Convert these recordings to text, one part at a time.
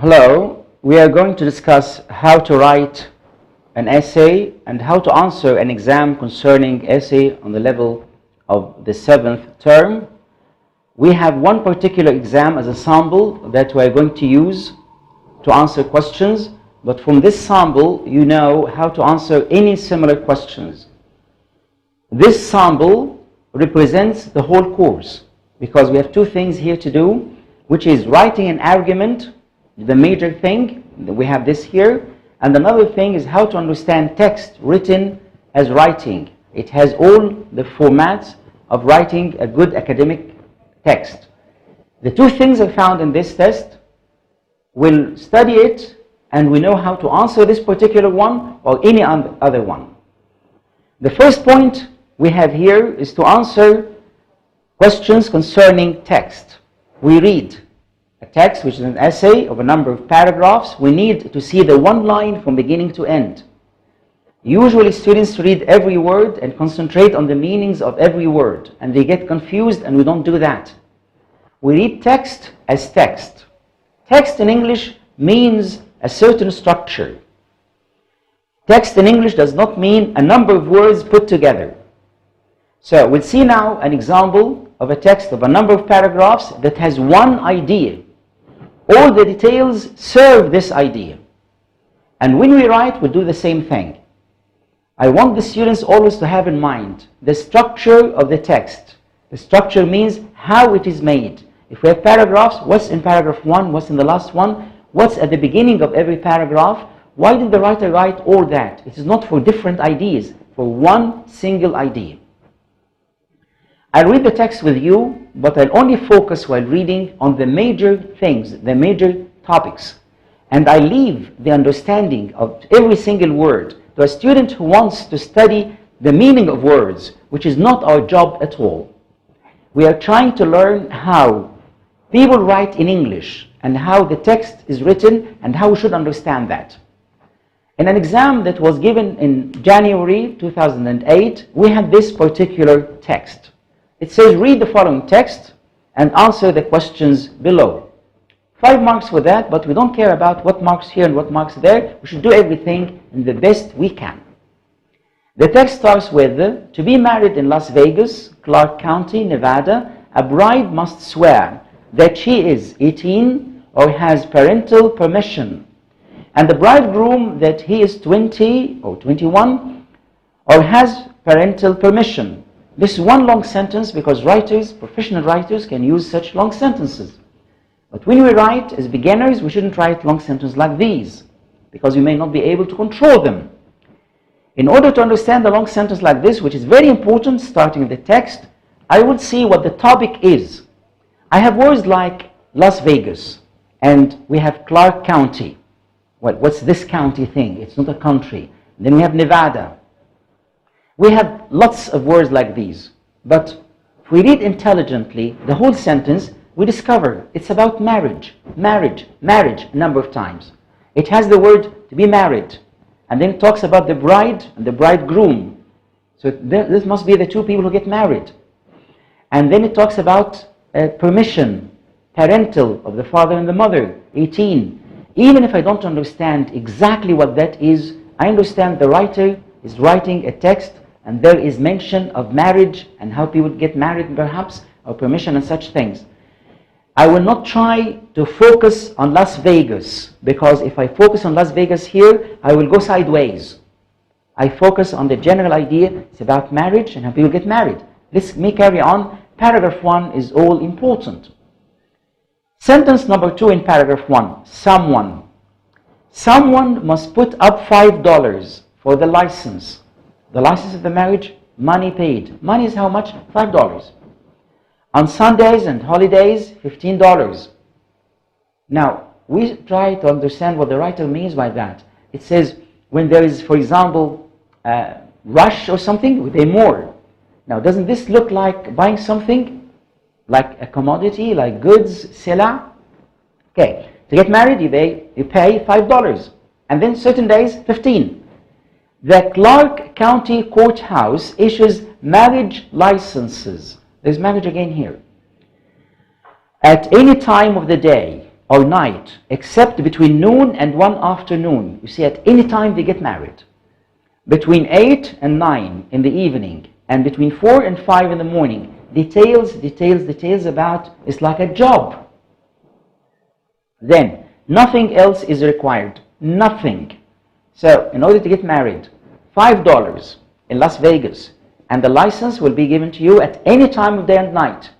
Hello, we are going to discuss how to write an essay and how to answer an exam concerning essay on the level of the 7th term. We have one particular exam as a sample that we are going to use to answer questions, but from this sample you know how to answer any similar questions. This sample represents the whole course because we have two things here to do, which is writing an argument, the major thing, we have this here, and another thing is how to understand text written as writing. It has all the formats of writing a good academic text. The two things are found in this test. We'll study it and we know how to answer this particular one or any other one. The first point we have here is to answer questions concerning text. We read a text, which is an essay of a number of paragraphs. We need to see the one line from beginning to end. Usually students read every word and concentrate on the meanings of every word, and they get confused, and we don't do that. We read text as text. Text in English means a certain structure. Text in English does not mean a number of words put together. So we'll see now an example of a text of a number of paragraphs that has one idea. All the details serve this idea. And when we write, we do the same thing. I want the students always to have in mind the structure of the text. The structure means how it is made. If we have paragraphs, what's in paragraph 1, what's in the last one, what's at the beginning of every paragraph, why did the writer write all that? It is not for different ideas, for one single idea. I'll read the text with you, but I'll only focus while reading on the major things, the major topics. And I leave the understanding of every single word to a student who wants to study the meaning of words, which is not our job at all. We are trying to learn how people write in English and how the text is written and how we should understand that. In an exam that was given in January 2008, we had this particular text. It says, read the following text and answer the questions below. 5 marks for that, but we don't care about what marks here and what marks there. We should do everything in the best we can. The text starts with, to be married in Las Vegas, Clark County, Nevada, a bride must swear that she is 18 or has parental permission, and the bridegroom that he is 20 or 21 or has parental permission. This is one long sentence because writers, professional writers, can use such long sentences. But when we write as beginners, we shouldn't write long sentences like these because we may not be able to control them. In order to understand a long sentence like this, which is very important, starting the text, I will see what the topic is. I have words like Las Vegas and we have Clark County. Well, what's this county thing? It's not a country. Then we have Nevada. We have lots of words like these, but if we read intelligently the whole sentence, we discover it's about marriage, marriage, marriage a number of times. It has the word to be married, and then it talks about the bride and the bridegroom. So this must be the two people who get married. And then it talks about permission, parental, of the father and the mother, 18. Even if I don't understand exactly what that is, I understand the writer is writing a text and there is mention of marriage and how people get married perhaps, or permission and such things. I will not try to focus on Las Vegas, because if I focus on Las Vegas here, I will go sideways. I focus on the general idea, it's about marriage and how people get married. Let me carry on. Paragraph 1 is all important. Sentence number 2 in paragraph 1, someone. Someone must put up $5 for the license. The license of the marriage, money paid. Money is how much? $5. On Sundays and holidays, $15. Now, we try to understand what the writer means by that. It says, when there is, for example, a rush or something, we pay more. Now, doesn't this look like buying something? Like a commodity, like goods, sila? Okay, to get married, you pay $5. And then certain days, 15. The Clark County Courthouse issues marriage licenses. There's marriage again here. At any time of the day, or night, except between noon and 1 afternoon. You see, at any time they get married. Between 8 and 9 in the evening, and between 4 and 5 in the morning. Details about, it's like a job. Then, nothing else is required. Nothing. So, in order to get married, $5 in Las Vegas, and the license will be given to you at any time of day and night.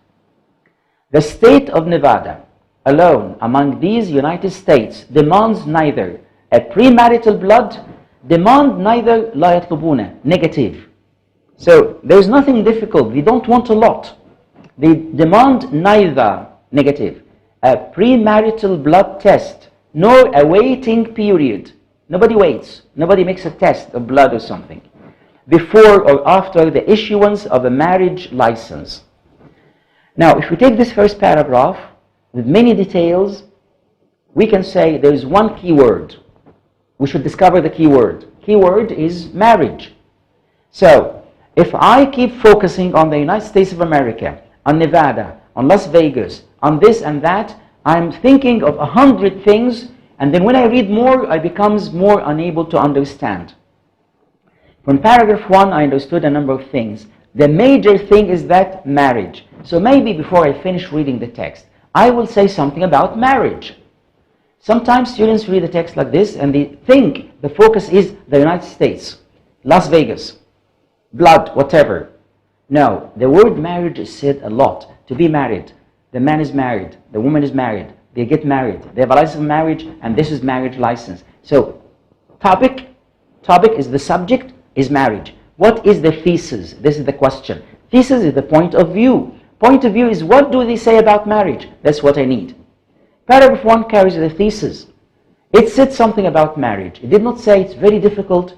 The state of Nevada alone among these United States demands neither a premarital blood, demand neither لا يطلبون, negative. So there's nothing difficult. We don't want a lot. They demand neither, negative, a premarital blood test, nor a waiting period. Nobody waits. Nobody makes a test of blood or something before or after the issuance of a marriage license. Now, if we take this first paragraph with many details, we can say there is one key word. We should discover the key word. Key word is marriage. So, if I keep focusing on the United States of America, on Nevada, on Las Vegas, on this and that, I'm thinking of 100 things, and then when I read more, I become more unable to understand. From paragraph 1, I understood a number of things. The major thing is that marriage. So maybe before I finish reading the text, I will say something about marriage. Sometimes students read the text like this and they think the focus is the United States, Las Vegas, blood, whatever. No, the word marriage is said a lot. To be married. The man is married, the woman is married, they get married, they have a license of marriage, and this is marriage license. So, topic is the subject, is marriage. What is the thesis? This is the question. Thesis is the point of view. Point of view is what do they say about marriage? That's what I need. Paragraph 1 carries the thesis. It said something about marriage. It did not say it's very difficult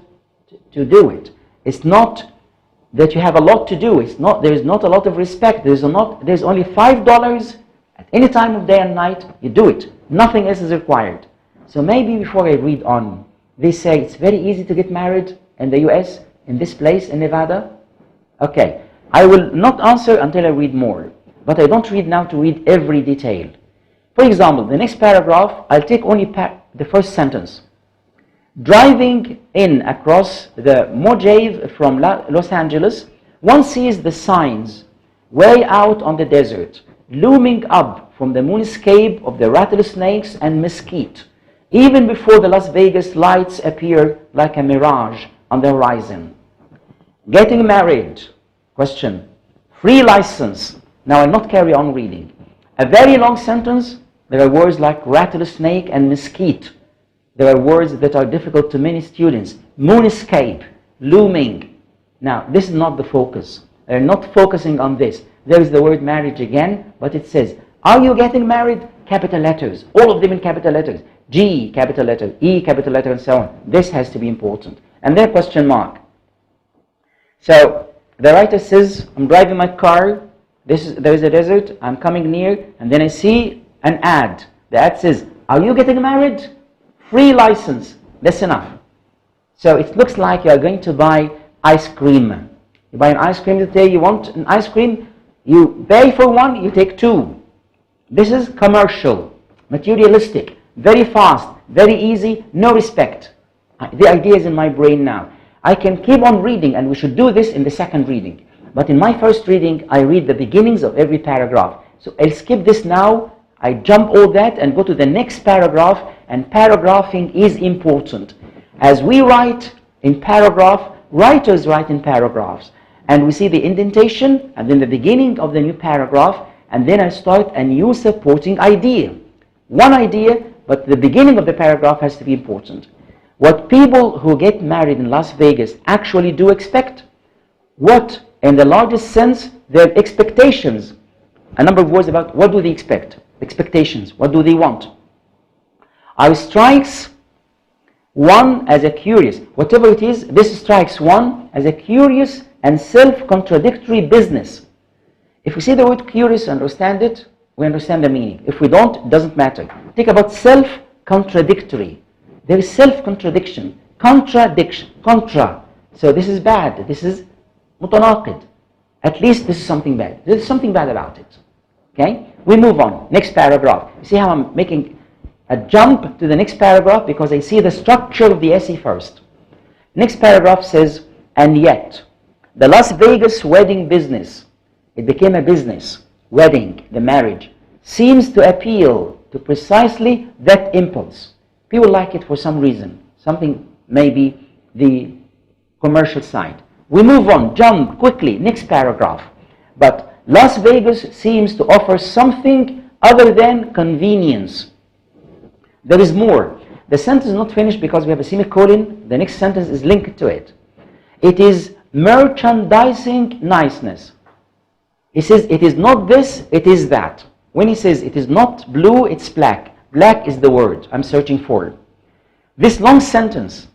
to do it. It's not that you have a lot to do. There is not a lot of respect. There's only $5 at any time of day and night. You do it. Nothing else is required. So maybe before I read on, they say it's very easy to get married in the US, in this place, in Nevada. Okay, I will not answer until I read more. But I don't read now to read every detail. For example, the next paragraph, I'll take only the first sentence. Driving in across the Mojave from Los Angeles, one sees the signs way out on the desert, looming up from the moonscape of the rattlesnakes and mesquite, even before the Las Vegas lights appear like a mirage on the horizon. Getting married, question, free license. Now I'll not carry on reading. A very long sentence, there are words like rattlesnake and mesquite. There are words that are difficult to many students. Moonscape, looming. Now, this is not the focus. They're not focusing on this. There is the word marriage again, but it says, are you getting married? Capital letters. All of them in capital letters. G, capital letter, E, capital letter, and so on. This has to be important. And then question mark. So, the writer says, I'm driving my car. There is a desert. I'm coming near. And then I see an ad. The ad says, are you getting married? Free license, that's enough. So it looks like you are going to buy ice cream. You buy an ice cream today, you want an ice cream, you pay for one, you take two. This is commercial, materialistic, very fast, very easy, no respect. The idea is in my brain now. I can keep on reading, and we should do this in the second reading. But in my first reading, I read the beginnings of every paragraph. So I'll skip this now. I jump all that and go to the next paragraph, and paragraphing is important. As we write in paragraph, writers write in paragraphs, and we see the indentation and then the beginning of the new paragraph, and then I start a new supporting idea. One idea, but the beginning of the paragraph has to be important. What people who get married in Las Vegas actually do expect, what in the largest sense, their expectations. A number of words about what do they expect. Expectations, what do they want? I strikes one as a curious, whatever it is, this strikes one as a curious and self-contradictory business. If we see the word curious, understand it, we understand the meaning. If we don't, it doesn't matter. Think about self-contradictory. There is self-contradiction, contradiction, contra. So this is bad, this is mutanaqid. At least this is something bad. There is something bad about it. Okay? We move on. Next paragraph. You see how I'm making I jump to the next paragraph because I see the structure of the essay first. Next paragraph says, and yet, the Las Vegas wedding business, it became a business, wedding, the marriage, seems to appeal to precisely that impulse. People like it for some reason, something maybe the commercial side. We move on, jump quickly, next paragraph. But Las Vegas seems to offer something other than convenience. There is more. The sentence is not finished because we have a semicolon. The next sentence is linked to it. It is merchandising niceness. He says it is not this, it is that. When he says it is not blue, it's black. Black is the word I'm searching for. This long sentence,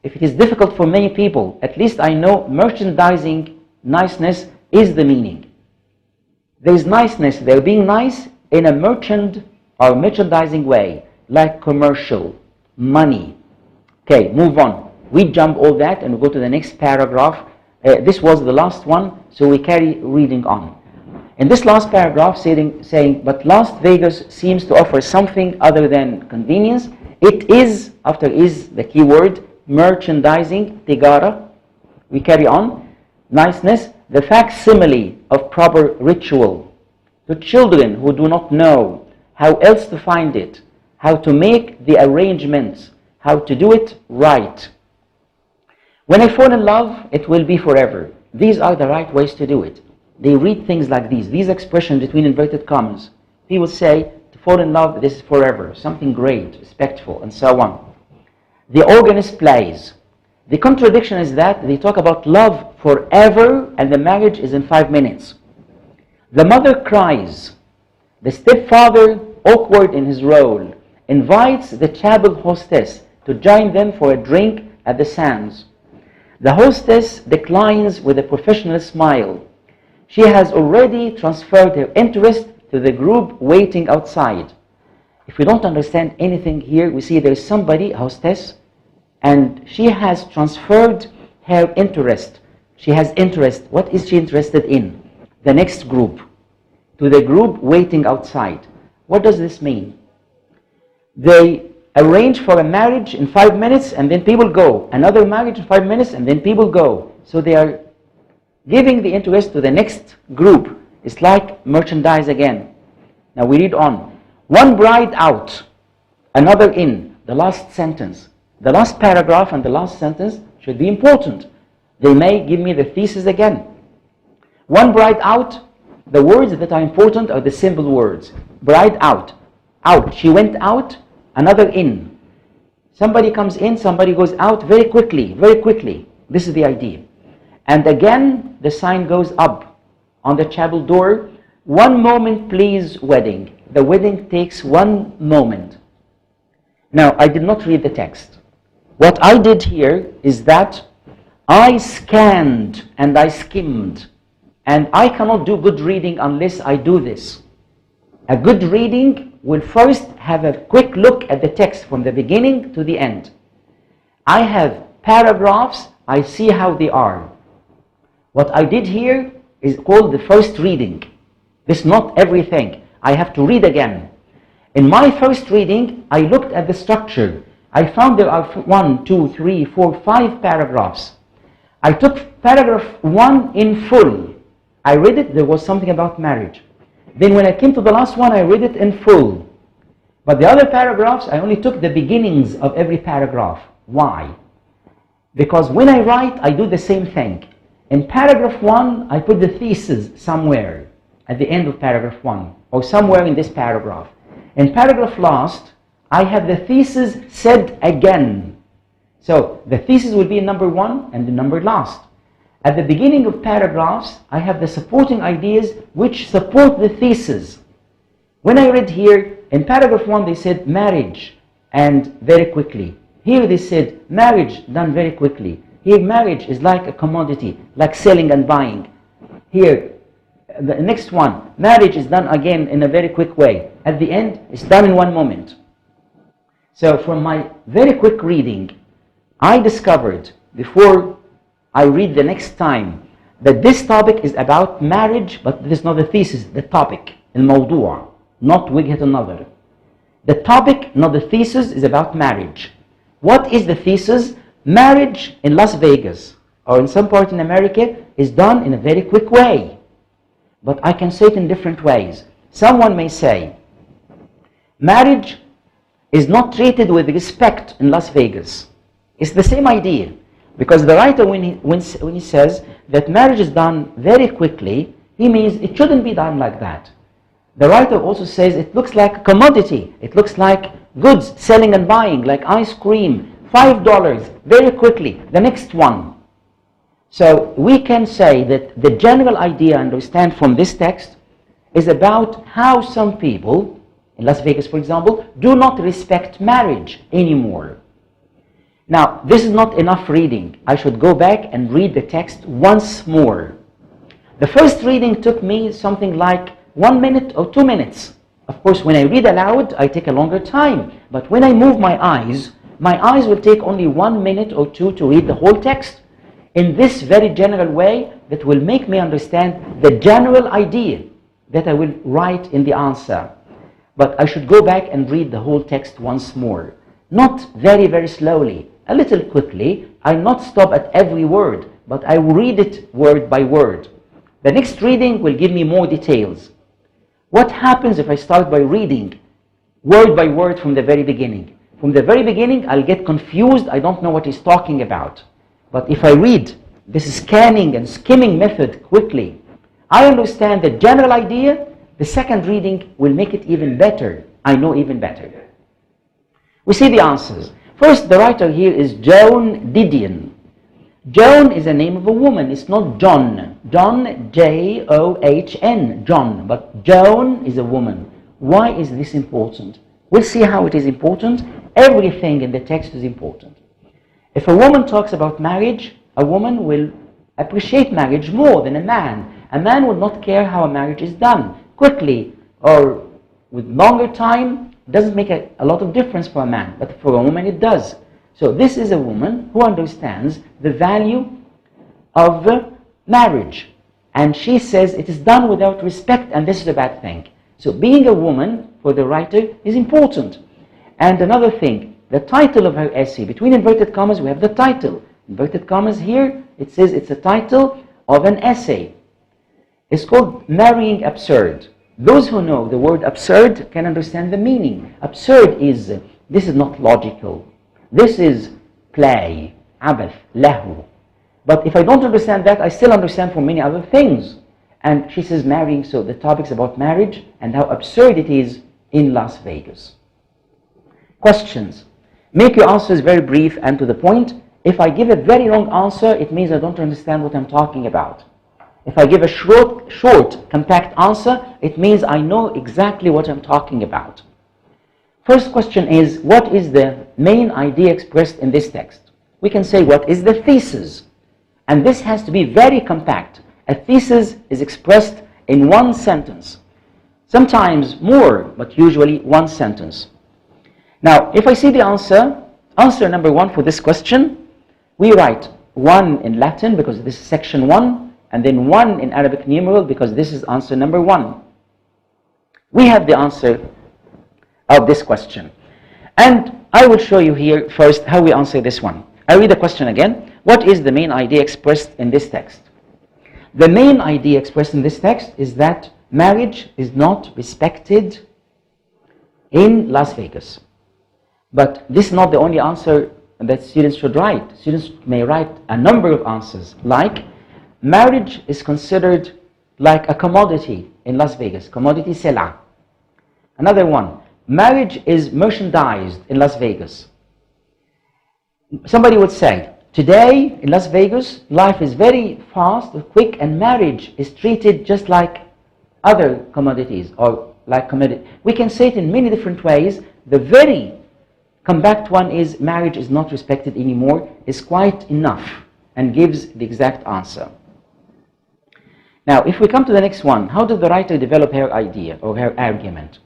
if it is difficult for many people, at least I know merchandising niceness is the meaning. There is niceness, they're being nice in a merchandising way, like commercial, money. Okay, move on. We jump all that and we go to the next paragraph. This was the last one, so we carry reading on. In this last paragraph saying, but Las Vegas seems to offer something other than convenience. It is, after is the key word, merchandising, tigara. We carry on. Niceness, the facsimile of proper ritual. To children who do not know how else to find it, how to make the arrangements, how to do it right. When I fall in love, it will be forever. These are the right ways to do it. They read things like these expressions between inverted commas. People say, to fall in love, this is forever, something great, respectful, and so on. The organist plays. The contradiction is that they talk about love forever and the marriage is in 5 minutes. The mother cries. The stepfather, awkward in his role, invites the chapel hostess to join them for a drink at the sands. The hostess declines with a professional smile. She has already transferred her interest to the group waiting outside. If we don't understand anything here, we see there is somebody, hostess, and she has transferred her interest. She has interest. What is she interested in? The next group. To the group waiting outside. What does this mean? They arrange for a marriage in 5 minutes and then people go. Another marriage in 5 minutes and then people go. So they are giving the interest to the next group. It's like merchandise again. Now we read on. One bride out, another in. The last sentence. The last paragraph and the last sentence should be important. They may give me the thesis again. One bride out. The words that are important are the simple words. Bride out. Out. She went out. Another in. Somebody comes in, somebody goes out very quickly, very quickly. This is the idea. And again, the sign goes up on the chapel door. 1 moment, please, wedding. The wedding takes 1 moment. Now, I did not read the text. What I did here is that I scanned and I skimmed. And I cannot do good reading unless I do this. A good reading will first have a quick look at the text from the beginning to the end. I have paragraphs, I see how they are. What I did here is called the first reading. This is not everything. I have to read again. In my first reading, I looked at the structure. I found there are 1, 2, 3, 4, 5 paragraphs. I took paragraph 1 in full. I read it, there was something about marriage. Then when I came to the last one, I read it in full. But the other paragraphs, I only took the beginnings of every paragraph. Why? Because when I write, I do the same thing. In paragraph 1, I put the thesis somewhere at the end of paragraph 1, or somewhere in this paragraph. In paragraph last, I have the thesis said again. So the thesis will be in number 1 and the number last. At the beginning of paragraphs, I have the supporting ideas which support the thesis. When I read here, in paragraph 1 they said marriage and very quickly. Here they said marriage done very quickly. Here marriage is like a commodity, like selling and buying. Here, the next one, marriage is done again in a very quick way. At the end, it's done in 1 moment. So from my very quick reading, I discovered before I read the next time that this topic is about marriage, but this is not the thesis, the topic, الموضوع, not وجهة النظر. The topic, not the thesis, is about marriage. What is the thesis? Marriage in Las Vegas or in some part in America is done in a very quick way. But I can say it in different ways. Someone may say, marriage is not treated with respect in Las Vegas. It's the same idea. Because the writer, when he says that marriage is done very quickly, he means it shouldn't be done like that. The writer also says it looks like a commodity. It looks like goods selling and buying, like ice cream, $5, very quickly, the next one. So we can say that the general idea, understand from this text, is about how some people, in Las Vegas for example, do not respect marriage anymore. Now, this is not enough reading. I should go back and read the text once more. The first reading took me something like 1 minute or 2 minutes. Of course, when I read aloud, I take a longer time. But when I move my eyes will take only 1 minute or 2 to read the whole text in this very general way that will make me understand the general idea that I will write in the answer. But I should go back and read the whole text once more. Not very, very slowly, a little quickly. I'll not stop at every word, but I will read it word by word. The next reading will give me more details. What happens if I start by reading word by word from the very beginning? From the very beginning, I'll get confused. I don't know what he's talking about. But if I read this scanning and skimming method quickly, I understand the general idea. The second reading will make it even better. I know even better. We see the answers. First, the writer here is Joan Didion. Joan is a name of a woman. It's not John. John, J-O-H-N, John. But Joan is a woman. Why is this important? We'll see how it is important. Everything in the text is important. If a woman talks about marriage, a woman will appreciate marriage more than a man. A man would not care how a marriage is done. Quickly or with longer time doesn't make a lot of difference for a man, but for a woman it does. So this is a woman who understands the value of marriage. And she says it is done without respect, and this is a bad thing. So being a woman for the writer is important. And another thing, the title of her essay, between inverted commas we have the title. Inverted commas here, it says it's a title of an essay. It's called Marrying Absurd. Those who know the word absurd can understand the meaning. Absurd is, this is not logical. This is play, abath, lahu. But if I don't understand that, I still understand for many other things. And she says marrying, so the topic's about marriage and how absurd it is in Las Vegas. Questions. Make your answers very brief and to the point. If I give a very long answer, it means I don't understand what I'm talking about. If I give a short, compact answer, it means I know exactly what I'm talking about. First question is, what is the main idea expressed in this text? We can say, what is the thesis? And this has to be very compact. A thesis is expressed in one sentence. Sometimes more, but usually one sentence. Now, if I see the answer number 1 for this question, we write 1 in Latin because this is section 1, and then 1 in Arabic numeral because this is answer number 1. We have the answer of this question. And I will show you here first how we answer this one. I read the question again. What is the main idea expressed in this text? The main idea expressed in this text is that marriage is not respected in Las Vegas. But this is not the only answer that students should write. Students may write a number of answers, like marriage is considered like a commodity in Las Vegas, commodity sela. Another one, marriage is merchandised in Las Vegas. Somebody would say, today in Las Vegas, life is very fast, quick, and marriage is treated just like other commodities or like commodity. We can say it in many different ways. The very compact one is marriage is not respected anymore, is quite enough and gives the exact answer. Now, if we come to the next one, how did the writer develop her idea or her argument?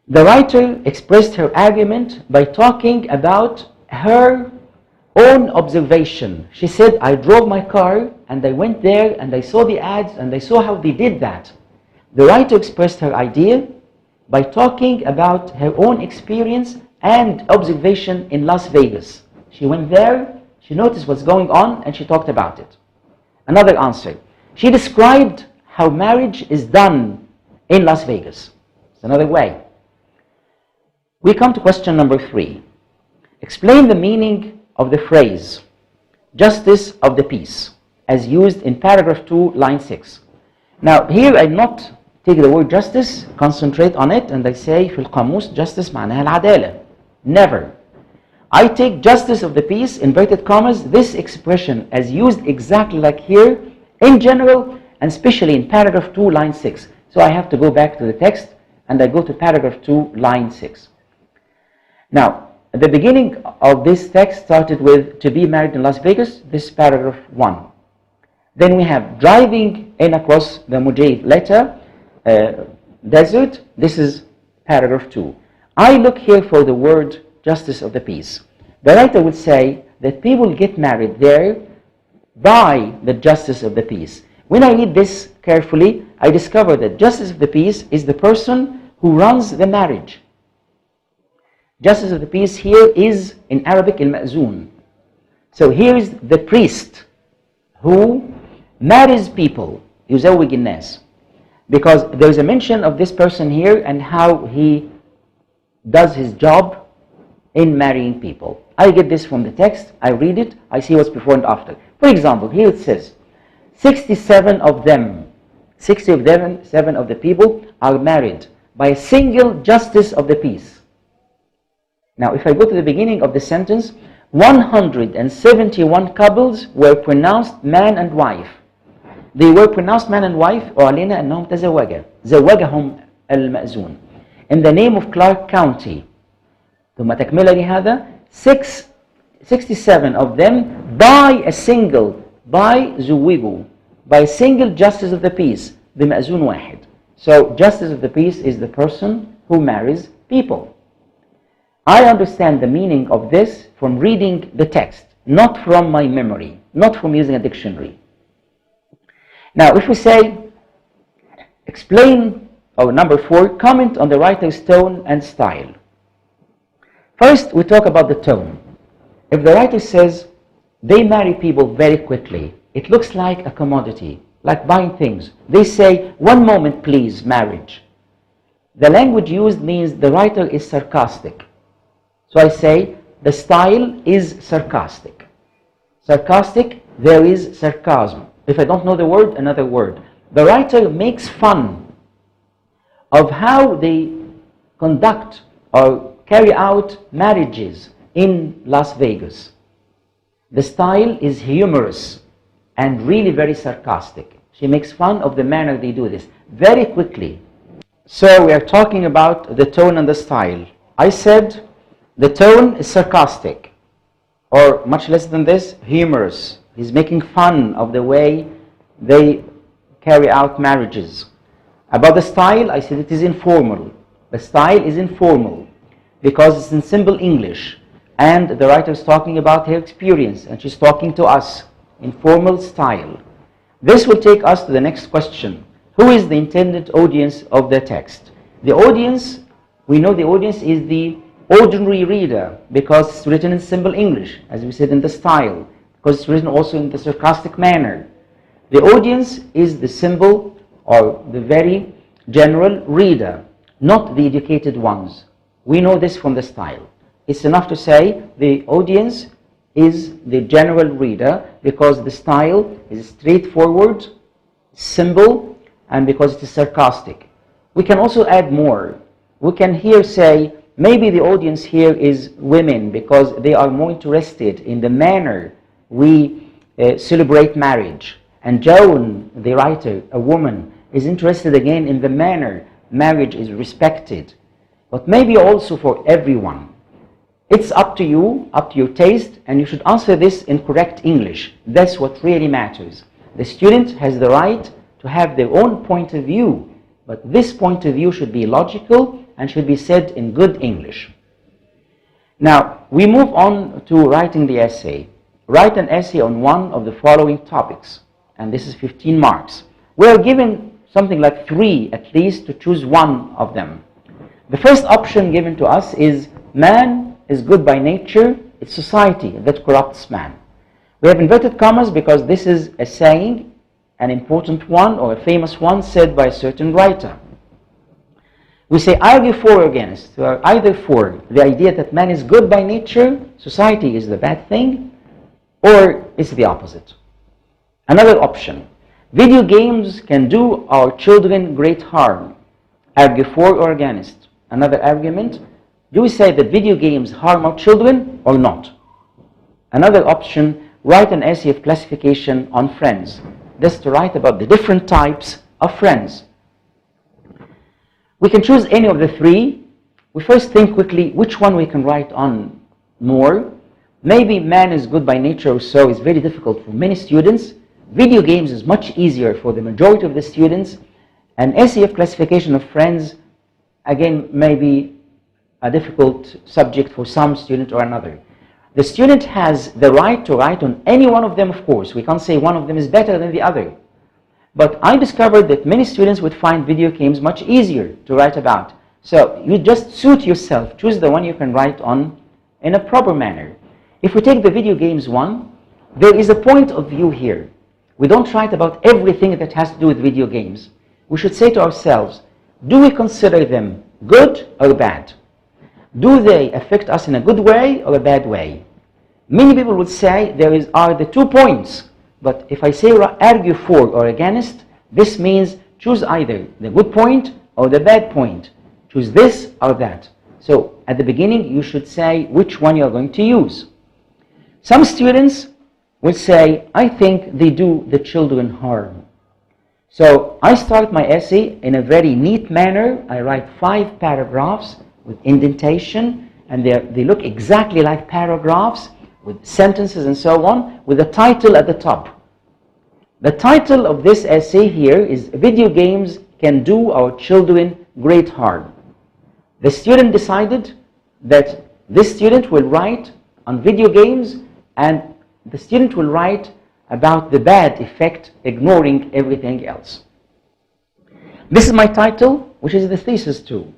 The writer expressed her argument by talking about her own observation. She said, I drove my car and I went there and I saw the ads and I saw how they did that. The writer expressed her idea by talking about her own experience and observation in Las Vegas. She went there, she noticed what's going on, and she talked about it. Another answer. She described how marriage is done in Las Vegas. It's another way. We come to question number 3. Explain the meaning of the phrase, justice of the peace, as used in paragraph 2, line 6. Now, here I not take the word justice, concentrate on it, and I say في القاموس justice معناها العدالة. Never. I take justice of the peace, inverted commas, this expression as used exactly like here, in general, and especially in paragraph 2, line 6. So I have to go back to the text, and I go to paragraph 2, line 6. Now, the beginning of this text started with to be married in Las Vegas, this paragraph 1. Then we have driving in across the Mujahid letter, desert, this is paragraph 2. I look here for the word justice of the peace. The writer would say that people get married there by the justice of the peace. When I read this carefully, I discover that justice of the peace is the person who runs the marriage. Justice of the peace here is in Arabic al-ma'zoon. So here is the priest who marries people, يزوج الناس. Because there is a mention of this person here and how he does his job in marrying people. I get this from the text, I read it, I see what's before and after. For example, here it says, 67 of them, 67 of the people are married by a single justice of the peace. Now, if I go to the beginning of the sentence, 171 couples were pronounced man and wife. They were pronounced man and wife, أعلن أنهم تزوجا. زوجهم المأذون. In the name of Clark County. ثم تكملة لهذا 67 of them by a single, by زوجوا, by a single justice of the peace, بمأذون واحد. So justice of the peace is the person who marries people. I understand the meaning of this from reading the text, not from my memory, not from using a dictionary. Now, if we say, explain, or number 4, comment on the writer's tone and style. First, we talk about the tone. If the writer says, they marry people very quickly, it looks like a commodity, like buying things. They say, 1 moment please, marriage. The language used means the writer is sarcastic. So I say, the style is sarcastic. Sarcastic, there is sarcasm. If I don't know the word, another word. The writer makes fun of how they conduct or carry out marriages in Las Vegas. The style is humorous and really very sarcastic. She makes fun of the manner they do this very quickly. So we are talking about the tone and the style. I said the tone is sarcastic, or much less than this, humorous. He's making fun of the way they carry out marriages. About the style, I said it is informal. The style is informal because it's in simple English, and the writer is talking about her experience, and she's talking to us. Informal style. This will take us to the next question. Who is the intended audience of the text? The audience, we know the audience is the ordinary reader because it's written in simple English, as we said, in the style, because it's written also in the sarcastic manner. The audience is the simple or the very general reader, not the educated ones. We know this from the style. It's enough to say the audience is the general reader because the style is straightforward, simple, and because it is sarcastic. We can also add more. We can here say maybe the audience here is women because they are more interested in the manner we celebrate marriage. And Joan, the writer, a woman, is interested again in the manner marriage is respected. But maybe also for everyone. It's up to you, up to your taste, and you should answer this in correct English. That's what really matters. The student has the right to have their own point of view, but this point of view should be logical and should be said in good English. Now, we move on to writing the essay. Write an essay on one of the following topics, and this is 15 marks. We are given something like 3 at least to choose one of them. The first option given to us is man is good by nature, it's society that corrupts man. We have inverted commas because this is a saying, an important one or a famous one said by a certain writer. We say argue for or against. We are either for the idea that man is good by nature, society is the bad thing, or it's the opposite. Another option, video games can do our children great harm. Argue for or against. Another argument, do we say that video games harm our children or not? Another option, write an essay of classification on friends. This to write about the different types of friends. We can choose any of the three. We first think quickly which one we can write on more. Maybe man is good by nature or so is very difficult for many students. Video games is much easier for the majority of the students. An essay of classification of friends, again, may be a difficult subject for some student or another. The student has the right to write on any one of them, of course. We can't say one of them is better than the other. But I discovered that many students would find video games much easier to write about. So you just suit yourself. Choose the one you can write on in a proper manner. If we take the video games one, there is a point of view here. We don't write about everything that has to do with video games. We should say to ourselves, do we consider them good or bad? Do they affect us in a good way or a bad way? Many people would say there are the 2 points. But if I say argue for or against, this means choose either the good point or the bad point. Choose this or that. So at the beginning, you should say which one you are going to use. Some students will say, I think they do the children harm. So I start my essay in a very neat manner. I write 5 paragraphs with indentation, and they look exactly like paragraphs with sentences and so on, with a title at the top. The title of this essay here is Video Games Can Do Our Children Great Harm. The student decided that this student will write on video games, and the student will write about the bad effect, ignoring everything else. This is my title, which is the thesis too.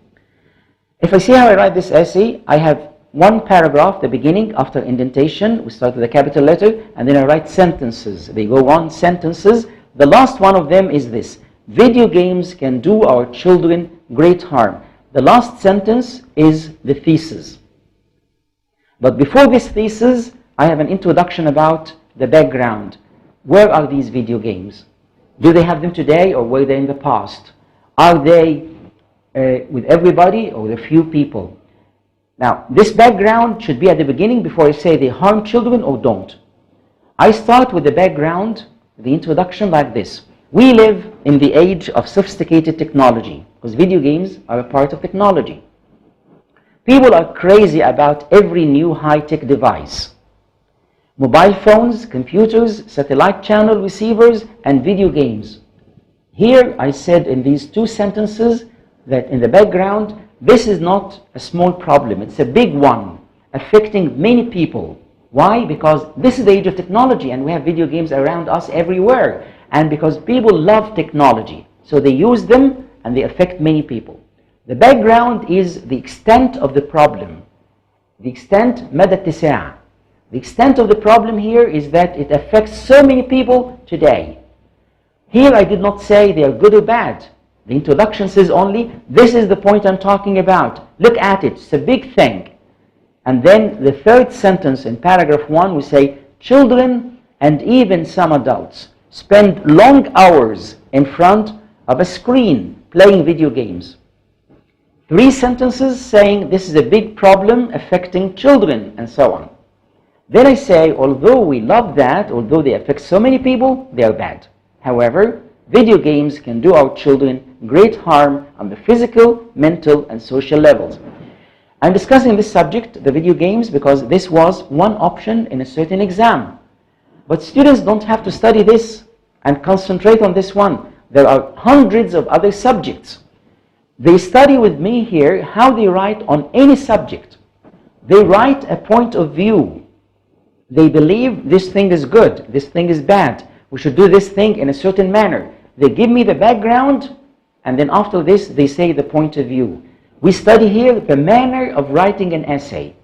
If I see how I write this essay, I have 1 paragraph, the beginning, after indentation. We start with a capital letter, and then I write sentences. They go on, sentences. The last one of them is this: video games can do our children great harm. The last sentence is the thesis. But before this thesis, I have an introduction about the background. Where are these video games? Do they have them today, or were they in the past? Are they with everybody or with a few people? Now, this background should be at the beginning before I say they harm children or don't. I start with the background, the introduction, like this. We live in the age of sophisticated technology, because video games are a part of technology. People are crazy about every new high-tech device. Mobile phones, computers, satellite channel receivers, and video games. Here I said in these 2 sentences that in the background, this is not a small problem, it's a big one, affecting many people. Why? Because this is the age of technology, and we have video games around us everywhere. And because people love technology, so they use them and they affect many people. The background is the extent of the problem. The extent, مدى اتساع. The extent of the problem here is that it affects so many people today. Here I did not say they are good or bad. The introduction says only, this is the point I'm talking about. Look at it, it's a big thing. And then the 3rd sentence in paragraph 1, we say, children and even some adults spend long hours in front of a screen playing video games. 3 sentences saying this is a big problem affecting children and so on. Then I say, although we love that, although they affect so many people, they are bad. However, video games can do our children great harm on the physical, mental, and social levels. I'm discussing this subject, the video games, because this was one option in a certain exam. But students don't have to study this and concentrate on this one. There are hundreds of other subjects. They study with me here how they write on any subject. They write a point of view. They believe this thing is good, this thing is bad. We should do this thing in a certain manner. They give me the background, and then after this, they say the point of view. We study here the manner of writing an essay.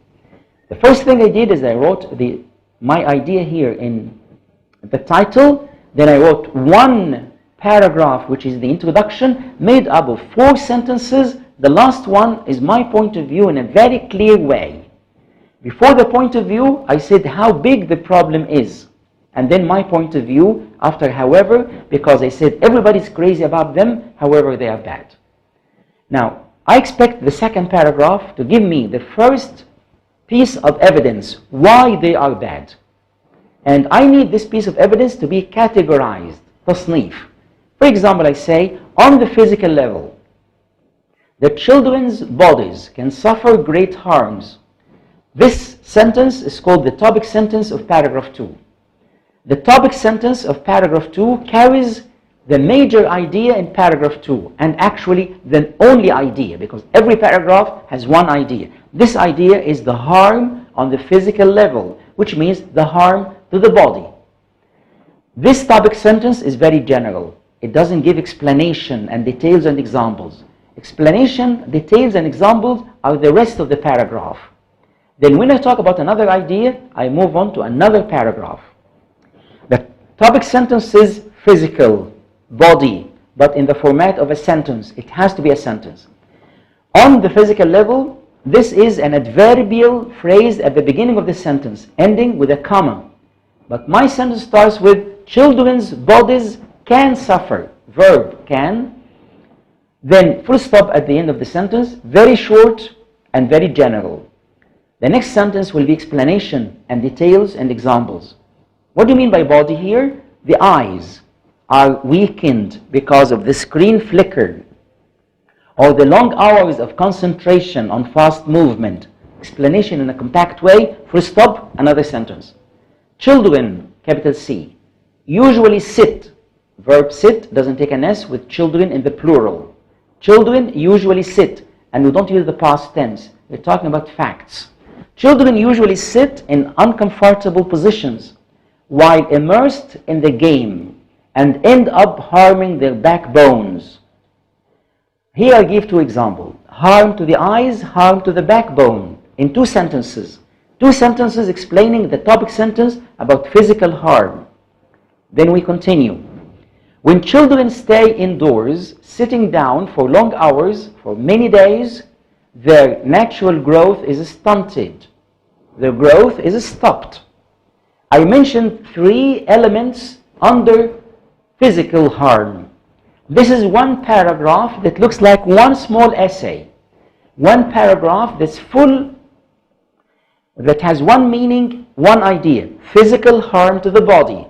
The first thing I did is I wrote my idea here in the title. Then I wrote one paragraph, which is the introduction, made up of 4 sentences. The last one is my point of view in a very clear way. Before the point of view, I said how big the problem is. And then my point of view after, however, because I said everybody's crazy about them, however they are bad. Now, I expect the second paragraph to give me the first piece of evidence why they are bad. And I need this piece of evidence to be categorized, تصنيف. For example, I say, on the physical level, the children's bodies can suffer great harms. This sentence is called the topic sentence of paragraph 2. The topic sentence of paragraph 2 carries the major idea in paragraph 2, and actually the only idea, because every paragraph has one idea. This idea is the harm on the physical level, which means the harm to the body. This topic sentence is very general. It doesn't give explanation and details and examples. Explanation, details, and examples are the rest of the paragraph. Then when I talk about another idea, I move on to another paragraph. The topic sentence is physical, body, but in the format of a sentence. It has to be a sentence. On the physical level, this is an adverbial phrase at the beginning of the sentence, ending with a comma. But my sentence starts with children's bodies can suffer, verb can, then full stop at the end of the sentence, very short and very general. The next sentence will be explanation and details and examples. What do you mean by body here? The eyes are weakened because of the screen flicker, or the long hours of concentration on fast movement. Explanation in a compact way, full stop, another sentence. Children, capital C, usually sit. Verb sit doesn't take an S with children in the plural. Children usually sit, and we don't use the past tense. We're talking about facts. Children usually sit in uncomfortable positions while immersed in the game and end up harming their backbones. Here I give 2 examples. Harm to the eyes, harm to the backbone, in 2 sentences. 2 sentences explaining the topic sentence about physical harm. Then we continue. When children stay indoors, sitting down for long hours, for many days, their natural growth is stunted. Their growth is stopped. I mentioned 3 elements under physical harm. This is one paragraph that looks like one small essay. One paragraph that's full, that has one meaning, one idea. Physical harm to the body.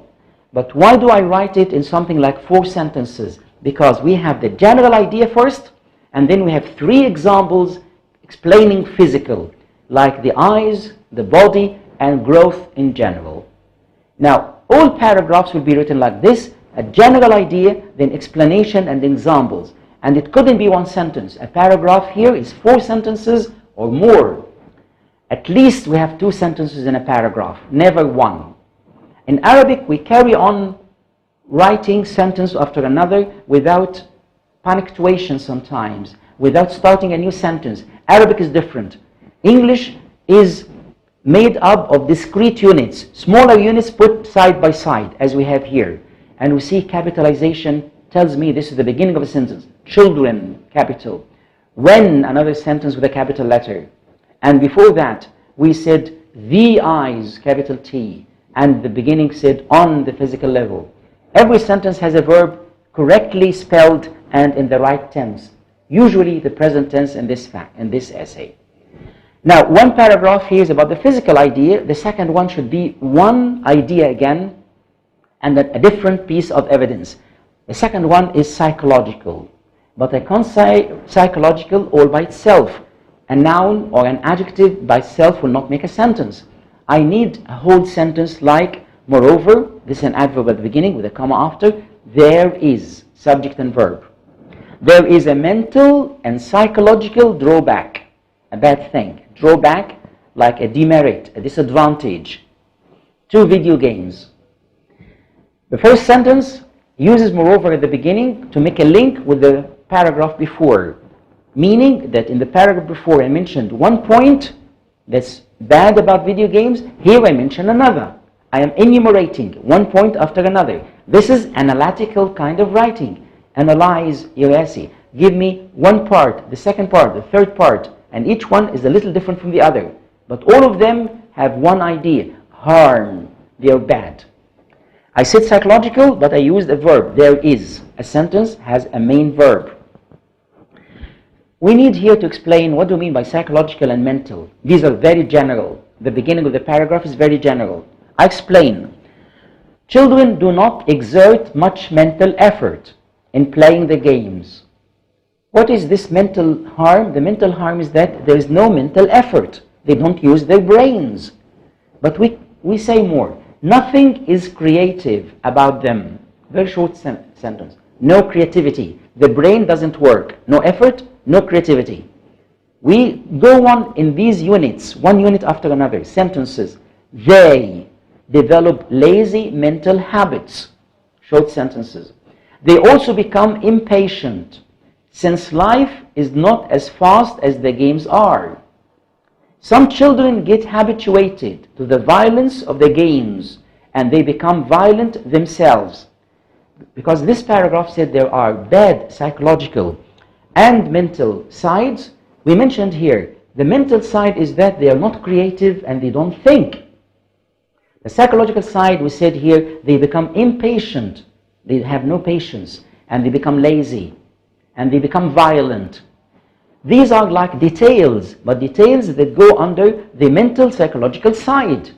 But why do I write it in something like 4 sentences? Because we have the general idea first, and then we have 3 examples explaining physical, like the eyes, the body, and growth in general. Now, all paragraphs will be written like this: a general idea, then explanation and examples. And it couldn't be one sentence. A paragraph here is 4 sentences or more. At least we have 2 sentences in a paragraph, never one. In Arabic, we carry on writing sentence after another without punctuation sometimes, without starting a new sentence. Arabic is different. English is made up of discrete units, smaller units put side by side, as we have here. And we see capitalization tells me this is the beginning of a sentence. Children, capital. When, another sentence with a capital letter. And before that, we said the eyes, capital T. And the beginning said on the physical level. Every sentence has a verb correctly spelled and in the right tense. Usually the present tense in this essay. Now, one paragraph here is about the physical idea. The second one should be one idea again and a different piece of evidence. The second one is psychological. But I can't say psychological all by itself. A noun or an adjective by itself will not make a sentence. I need a whole sentence like, moreover, this is an adverb at the beginning with a comma after, there is, subject and verb. There is a mental and psychological drawback, a bad thing. Drawback, like a demerit, a disadvantage, to video games. The first sentence uses moreover at the beginning to make a link with the paragraph before. Meaning that in the paragraph before I mentioned one point that's bad about video games, here I mention another. I am enumerating one point after another. This is analytical kind of writing. Analyze your essay. Give me one part, the second part, the third part, and each one is a little different from the other. But all of them have one idea: harm. They are bad. I said psychological, but I used a verb. There is. A sentence has a main verb. We need here to explain what do we mean by psychological and mental. These are very general. The beginning of the paragraph is very general. I explain. Children do not exert much mental effort in playing the games. What is this mental harm? The mental harm is that there is no mental effort. They don't use their brains. But we say more. Nothing is creative about them. Very short sentence. No creativity. The brain doesn't work. No effort, no creativity. We go on in these units, one unit after another, sentences. They develop lazy mental habits. Short sentences. They also become impatient, since life is not as fast as the games are. Some children get habituated to the violence of the games and they become violent themselves. Because this paragraph said there are bad psychological and mental sides, we mentioned here the mental side is that they are not creative and they don't think. The psychological side, we said here, they become impatient, they have no patience, and they become lazy, and they become violent. These are like details, but details that go under the mental psychological side.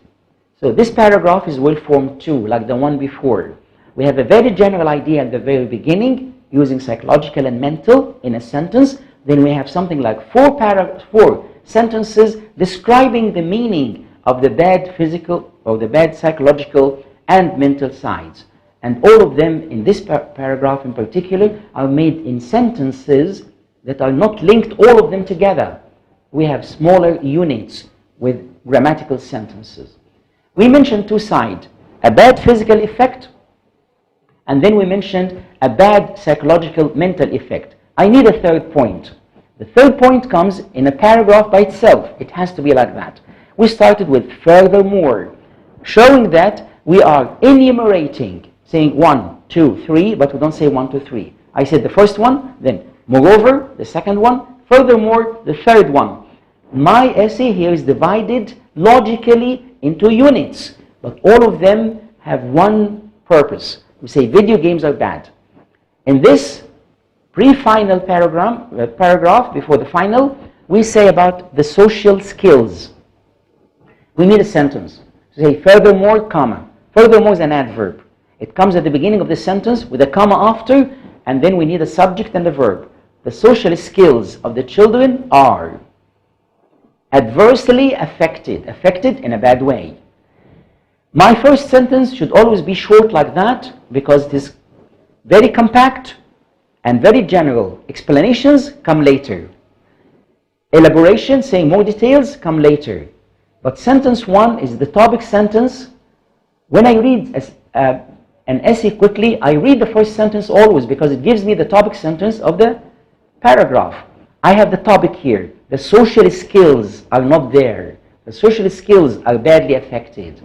So this paragraph is well formed too, like the one before. We have a very general idea at the very beginning, using psychological and mental in a sentence. Then we have something like four sentences describing the meaning of the bad physical or the bad psychological and mental sides. And all of them in this paragraph in particular are made in sentences that are not linked all of them together. We have smaller units with grammatical sentences. We mentioned two sides, a bad physical effect, and then we mentioned a bad psychological mental effect. I need a third point. The third point comes in a paragraph by itself. It has to be like that. We started with furthermore, showing that we are enumerating, saying 1, 2, 3, but we don't say 1, 2, 3. I said the first one, then moreover, the second one, furthermore, the third one. My essay here is divided logically into units, but all of them have one purpose. We say video games are bad. In this pre-final paragraph before the final, we say about the social skills. We need a sentence. Say furthermore, comma. Furthermore is an adverb. It comes at the beginning of the sentence with a comma after, and then we need a subject and a verb. The social skills of the children are adversely affected in a bad way. My first sentence should always be short like that because it is very compact and very general. Explanations come later. Elaboration, saying more details, come later. But sentence 1 is the topic sentence. When I read an essay quickly, I read the first sentence always because it gives me the topic sentence of the paragraph. I have the topic here. The social skills are not there. The social skills are badly affected.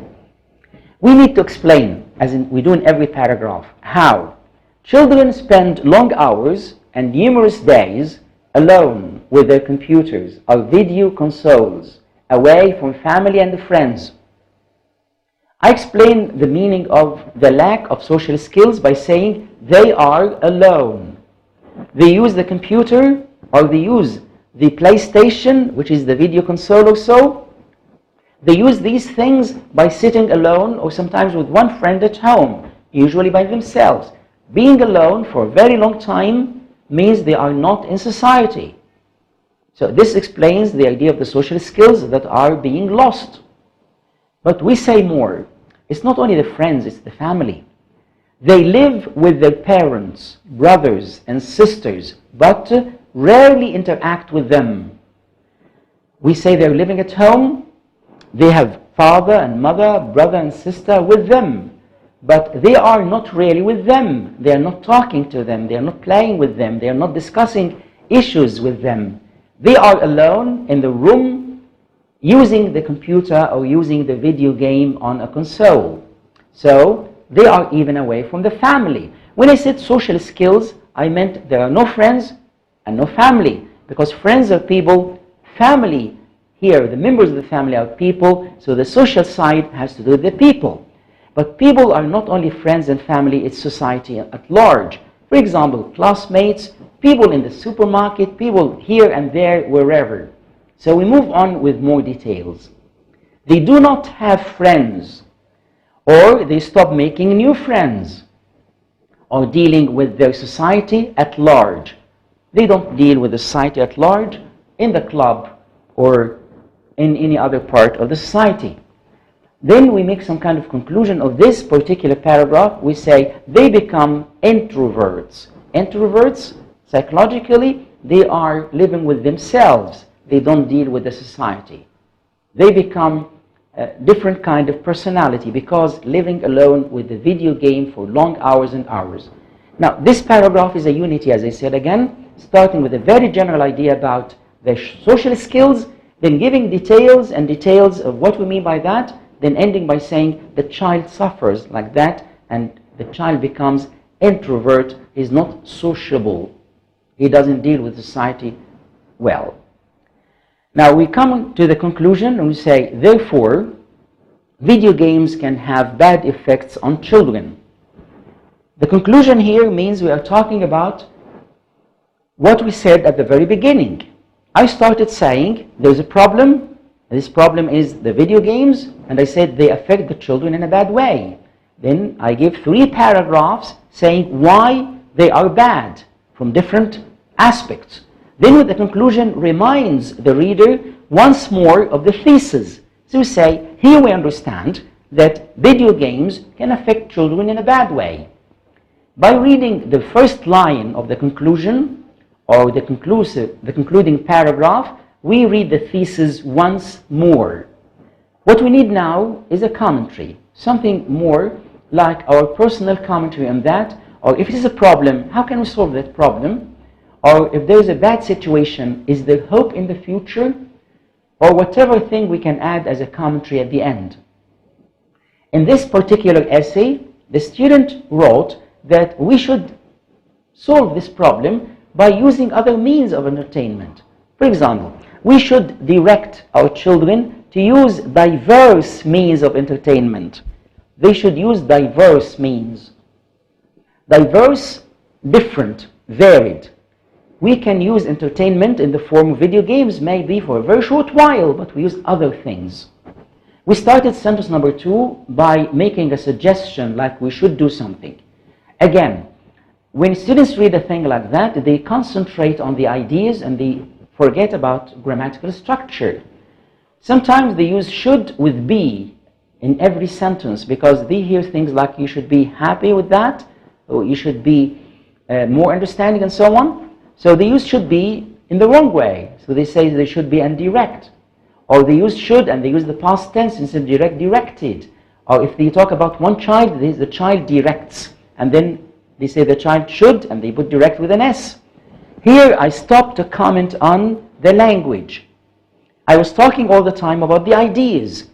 We need to explain, as we do in every paragraph, how children spend long hours and numerous days alone with their computers or video consoles, away from family and friends. I explain the meaning of the lack of social skills by saying they are alone. They use the computer or they use the PlayStation, which is the video console or so. They use these things by sitting alone or sometimes with one friend at home, usually by themselves. Being alone for a very long time means they are not in society. So this explains the idea of the social skills that are being lost. But we say more. It's not only the friends, it's the family. They live with their parents, brothers and sisters, but rarely interact with them. We say they're living at home. They have father and mother, brother and sister with them, but they are not really with them. They are not talking to them. They are not playing with them. They are not discussing issues with them. They are alone in the room using the computer or using the video game on a console. So they are even away from the family. When I said social skills, I meant there are no friends and no family, because friends are people, family here, the members of the family are people, so the social side has to do with the people. But people are not only friends and family, it's society at large. For example, classmates, people in the supermarket, people here and there, wherever. So we move on with more details. They do not have friends, or they stop making new friends, or dealing with their society at large. They don't deal with the society at large in the club or in any other part of the society. Then we make some kind of conclusion of this particular paragraph. We say they become introverts. Introverts, psychologically, they are living with themselves. They don't deal with the society. They become a different kind of personality because living alone with the video game for long hours and hours. Now, this paragraph is a unity, as I said again, starting with a very general idea about their social skills, then giving details and details of what we mean by that, then ending by saying the child suffers like that and the child becomes introvert. He's not sociable. He doesn't deal with society well. Now we come to the conclusion and we say, therefore, video games can have bad effects on children. The conclusion here means we are talking about what we said at the very beginning. I started saying there's a problem. This problem is the video games, and I said they affect the children in a bad way. Then I gave 3 paragraphs saying why they are bad from different aspects. Then with the conclusion reminds the reader once more of the thesis. So we say, here we understand that video games can affect children in a bad way. By reading the first line of the conclusion, or the concluding paragraph, we read the thesis once more. What we need now is a commentary, something more like our personal commentary on that, or if it is a problem, how can we solve that problem? Or if there is a bad situation, is there hope in the future? Or whatever thing we can add as a commentary at the end. In this particular essay, the student wrote that we should solve this problem by using other means of entertainment. For example, we should direct our children to use diverse means of entertainment. They should use diverse means. Diverse, different, varied. We can use entertainment in the form of video games, maybe for a very short while, but we use other things. We started sentence number 2 by making a suggestion like we should do something. Again, when students read a thing like that, they concentrate on the ideas and they forget about grammatical structure. Sometimes they use should with be in every sentence because they hear things like you should be happy with that, or you should be more understanding and so on. So they use should be in the wrong way. So they say they should be indirect. Or they use should and they use the past tense instead of direct, directed. Or if they talk about one child, the child directs. And then they say the child should and they put direct with an S. Here I stopped to comment on the language. I was talking all the time about the ideas.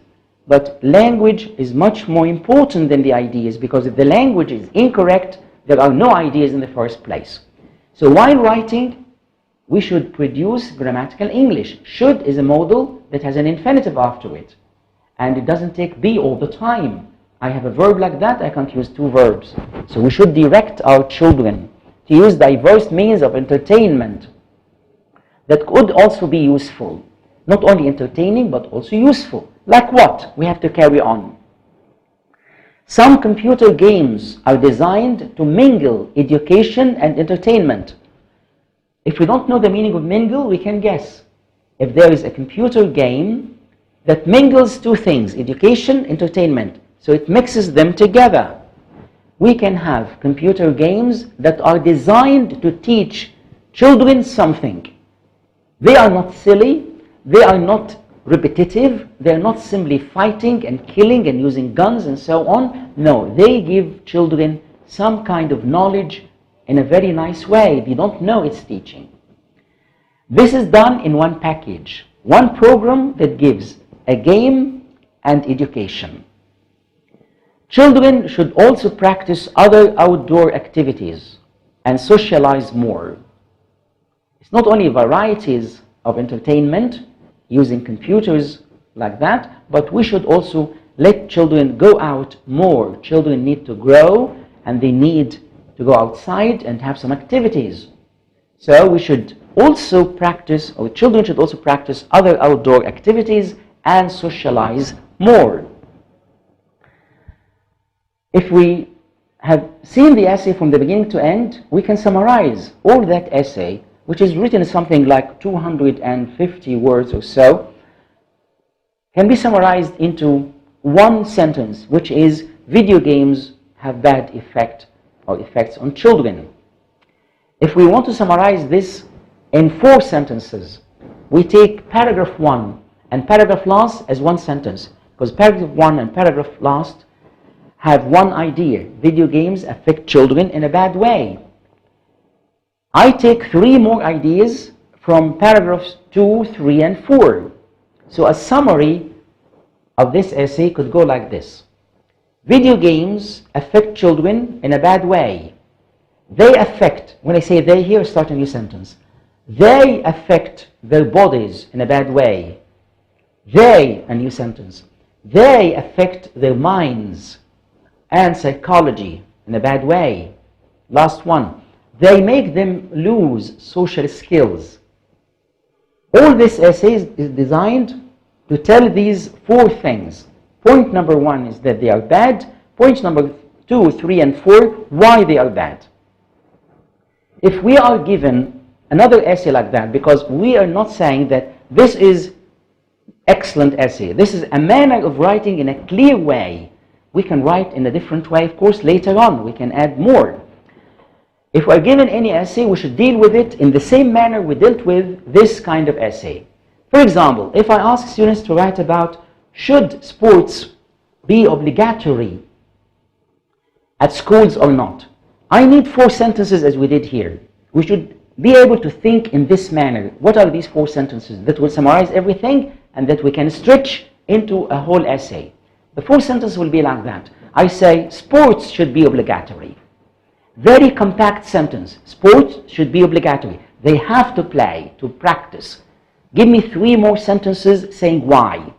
But language is much more important than the ideas because if the language is incorrect, there are no ideas in the first place. So while writing, we should produce grammatical English. Should is a modal that has an infinitive after it. And it doesn't take be all the time. I have a verb like that, I can't use 2 verbs. So we should direct our children to use diverse means of entertainment that could also be useful. Not only entertaining, but also useful. Like what? We have to carry on. Some computer games are designed to mingle education and entertainment. If we don't know the meaning of mingle, we can guess. If there is a computer game that mingles 2 things, education, entertainment, so it mixes them together, we can have computer games that are designed to teach children something. They are not silly, they are not repetitive, they're not simply fighting and killing and using guns and so on. No, they give children some kind of knowledge in a very nice way. They don't know it's teaching. This is done in one package, one program that gives a game and education. Children should also practice other outdoor activities and socialize more. It's not only varieties of entertainment using computers like that, but we should also let children go out more. Children need to grow and they need to go outside and have some activities. So we should also practice, or children should also practice other outdoor activities and socialize more. If we have seen the essay from the beginning to end, we can summarize all that essay, which is written in something like 250 words or so, can be summarized into one sentence, which is video games have bad effect or effects on children. If we want to summarize this in 4 sentences, we take paragraph 1 and paragraph last as one sentence, because paragraph 1 and paragraph last have one idea: video games affect children in a bad way. I take 3 more ideas from paragraphs 2, 3, and 4. So a summary of this essay could go like this: video games affect children in a bad way. They affect, when I say they here, start a new sentence. They affect their bodies in a bad way. They, a new sentence. They affect their minds and psychology in a bad way. Last one. They make them lose social skills. All this essay is designed to tell these 4 things. Point number 1 is that they are bad. Point number 2, 3, and 4, why they are bad. If we are given another essay like that, because we are not saying that this is excellent essay, this is a manner of writing in a clear way. We can write in a different way, of course, later on. We can add more. If we're given any essay, we should deal with it in the same manner we dealt with this kind of essay. For example, if I ask students to write about should sports be obligatory at schools or not, I need 4 sentences as we did here. We should be able to think in this manner. What are these 4 sentences that will summarize everything and that we can stretch into a whole essay? The 4 sentences will be like that. I say sports should be obligatory. Very compact sentence. Sports should be obligatory. They have to play, to practice. Give me 3 more sentences saying why.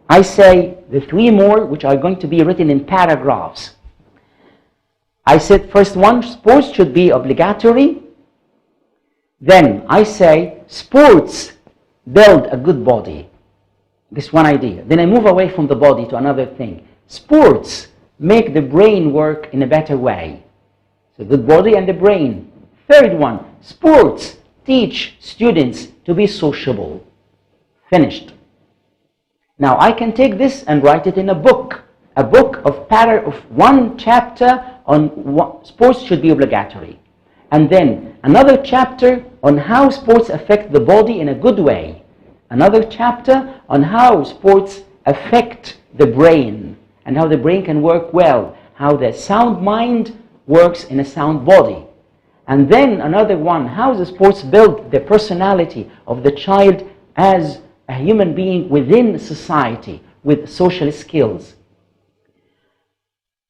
I say the 3 more, which are going to be written in paragraphs. I said first one, sports should be obligatory. Then I say sports build a good body. This one idea. Then I move away from the body to another thing. Sports make the brain work in a better way. So the body and the brain. Third one, sports teach students to be sociable. Finished. Now I can take this and write it in a book of 1 chapter on what sports should be obligatory. And then another chapter on how sports affect the body in a good way. Another chapter on how sports affect the brain and how the brain can work well, how the sound mind works in a sound body. And then another one, how the sports build the personality of the child as a human being within society with social skills.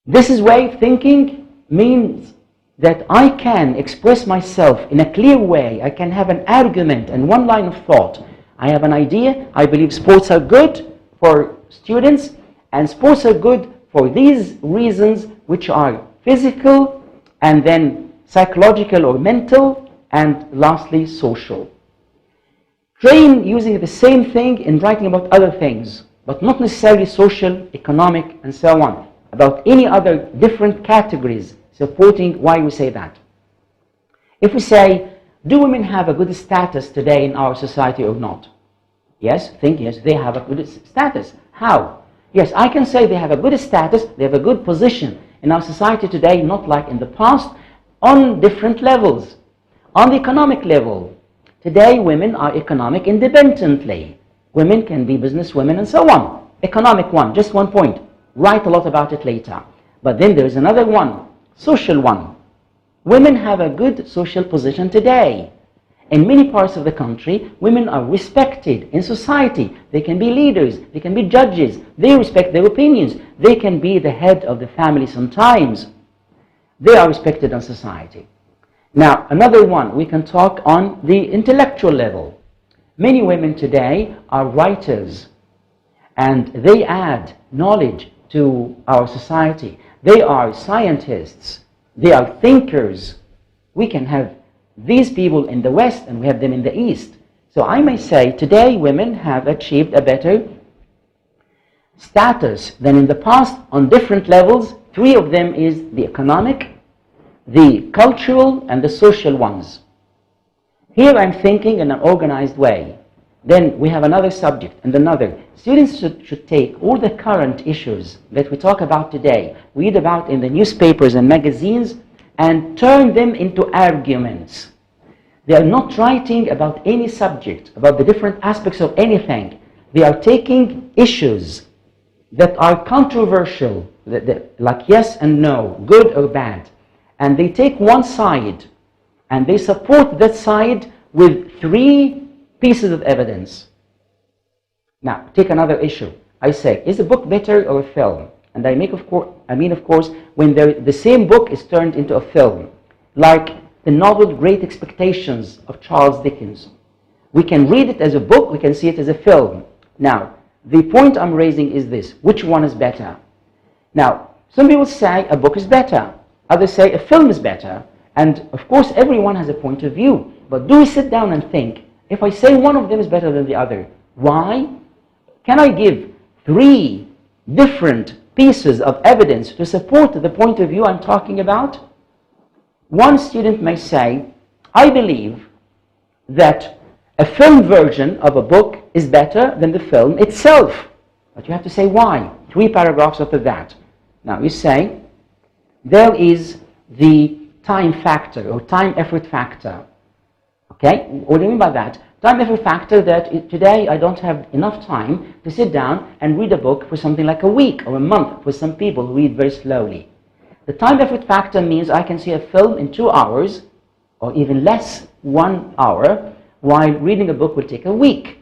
This way of thinking means that I can express myself in a clear way. I can have an argument and one line of thought. I have an idea. I believe sports are good for students, and sports are good for these reasons, which are physical, and then psychological or mental, and lastly social. Train using the same thing in writing about other things, but not necessarily social, economic, and so on, about any other different categories supporting why we say that. If we say, do women have a good status today in our society or not? Yes, yes, they have a good status. How? Yes, I can say they have a good status, they have a good position in our society today, not like in the past, on different levels. On the economic level, today women are economic independently. Women can be business women and so on. Economic one, just one point. Write a lot about it later. But then there is another one, social one. Women have a good social position today. In many parts of the country, women are respected in society. They can be leaders, they can be judges, they respect their opinions, they can be the head of the family sometimes. They are respected in society. Now, another one, we can talk on the intellectual level. Many women today are writers, and they add knowledge to our society. They are scientists, they are thinkers. We can have these people in the West and we have them in the East. So I may say today women have achieved a better status than in the past on different levels. Three of them is the economic, the cultural, and the social ones. Here I'm thinking in an organized way. Then we have another subject and another. Students should take all the current issues that we talk about today, read about in the newspapers and magazines, and turn them into arguments. They are not writing about any subject, about the different aspects of anything. They are taking issues that are controversial, like yes and no, good or bad, and they take one side and they support that side with 3 pieces of evidence. Now, take another issue. I say, is a book better or a film? And I mean, of course, when the same book is turned into a film, like the novel Great Expectations of Charles Dickens. We can read it as a book, we can see it as a film. Now, the point I'm raising is this: which one is better? Now, some people say a book is better, others say a film is better, and of course everyone has a point of view. But do we sit down and think, if I say one of them is better than the other, why? Can I give 3 different pieces of evidence to support the point of view I'm talking about? One student may say, I believe that a film version of a book is better than the film itself. But you have to say why. 3 paragraphs after that. Now you say, there is the time factor or time effort factor. Okay, what do you mean by that? Time effort factor that today I don't have enough time to sit down and read a book for something like a week or a month. For some people who read very slowly. The time effort factor means I can see a film in 2 hours or even less, 1 hour, while reading a book will take a week.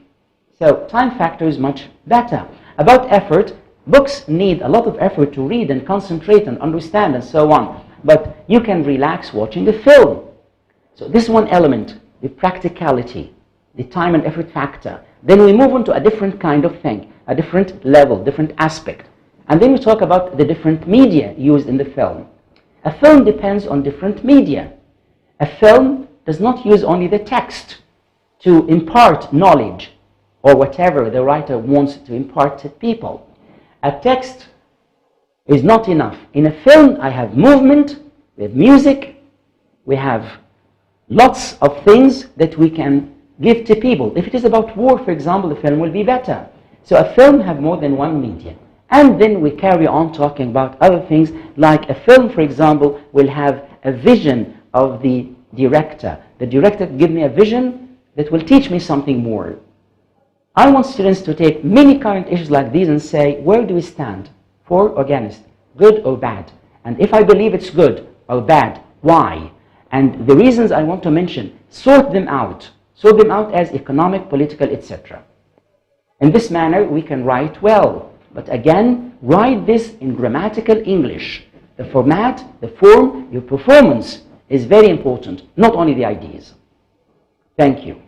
So time factor is much better. About effort, books need a lot of effort to read and concentrate and understand and so on. But you can relax watching the film. So this is one element, the practicality, the time and effort factor. Then we move on to a different kind of thing, a different level, different aspect. And then we talk about the different media used in the film. A film depends on different media. A film does not use only the text to impart knowledge or whatever the writer wants to impart to people. A text is not enough. In a film, I have movement, we have music, we have lots of things that we can give to people. If it is about war, for example, the film will be better. So a film has more than one media. And then we carry on talking about other things, like a film, for example, will have a vision of the director. The director gives me a vision that will teach me something more. I want students to take many current issues like these and say, where do we stand? For or against? Good or bad? And if I believe it's good or bad, why? And the reasons I want to mention, sort them out. Sort them out as economic, political, etc. In this manner, we can write well. But again, write this in grammatical English. The format, the form, your performance is very important, not only the ideas. Thank you.